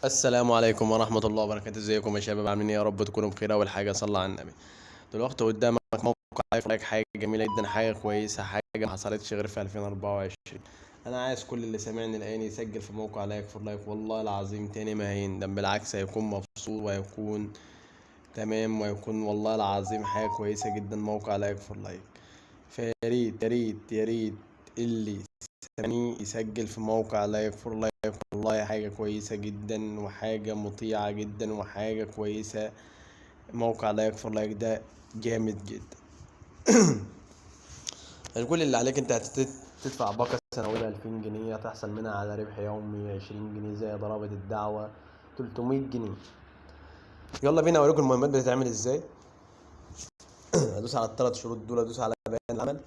السلام عليكم ورحمة الله وبركاته. ازيكم يا شباب؟ عاملين ايه؟ يا رب تكونوا بخير. اول حاجة صلى على النبي. دلوقتي قدامك موقع لايك، حاجة جميلة جدا، حاجة كويسة، حاجة ما حصلتش غير في 2024. انا عايز كل اللي سامعني الان يسجل في موقع لايك فور لايك، والله العظيم تاني ما هيندم، بالعكس هيكون مبسوط وهيكون تمام، وهيكون والله العظيم حاجة كويسة جدا موقع لايك فور لايك. فيا ريت يا ريت يا ريت اللي سامعني يسجل في موقع لايك فور لايك، والله حاجة كويسة جدا وحاجة مطيعة جدا وحاجة كويسة. موقع لايك فور لايك ده جامد جدا. كل اللي عليك انت تدفع باقة سنوية 2000 جنيه، هتحصل منها على ربح يومي 20 جنيه، زي ضرابة الدعوة 300 جنيه. يلا بينا اوريكم المهمات بتتعمل ازاي. ادوس على الثلاث شروط دول، ادوس على بيان العمل،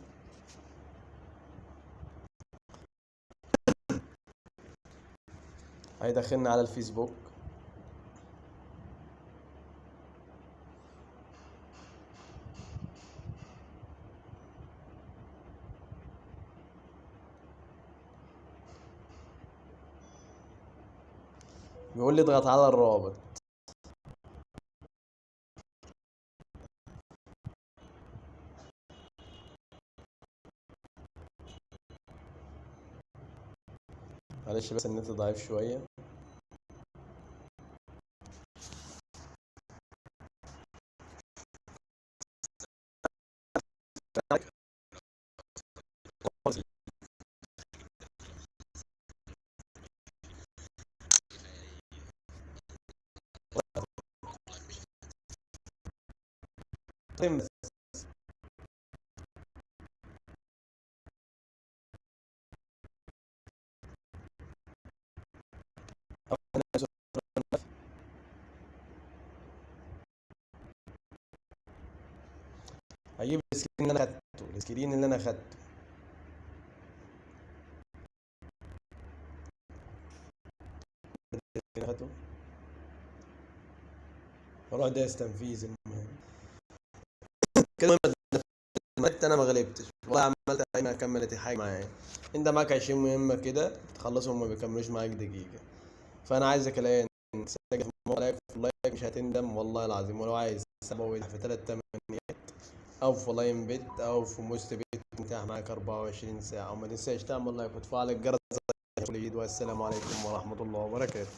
هيدخلنا على الفيسبوك. بيقول لي اضغط على الرابط. معلش بس النت ضعيف شوية. هجيب السكرين اللي انا خدته، السكرين اللي انا خدته. خدته واروح دايس تنفيذ. المهم كده عملت، انا ما غلبتش والله، عملت اي ما كملت حاجه معايا. انت معاك 20 مهمه كده تخلصهم وما بيكملوش معاك دقيقه. فانا عايزك الان تسجل في الموقع لايك في اللايك، مش هتندم والله العظيم. ولو عايز سبوي في 3 تمانيات او في لاين بيت او في موست بيت متاح معاك 24 ساعه. وما تنساش تعمل لايك وتفعل الجرس. والسلام عليكم ورحمه الله وبركاته.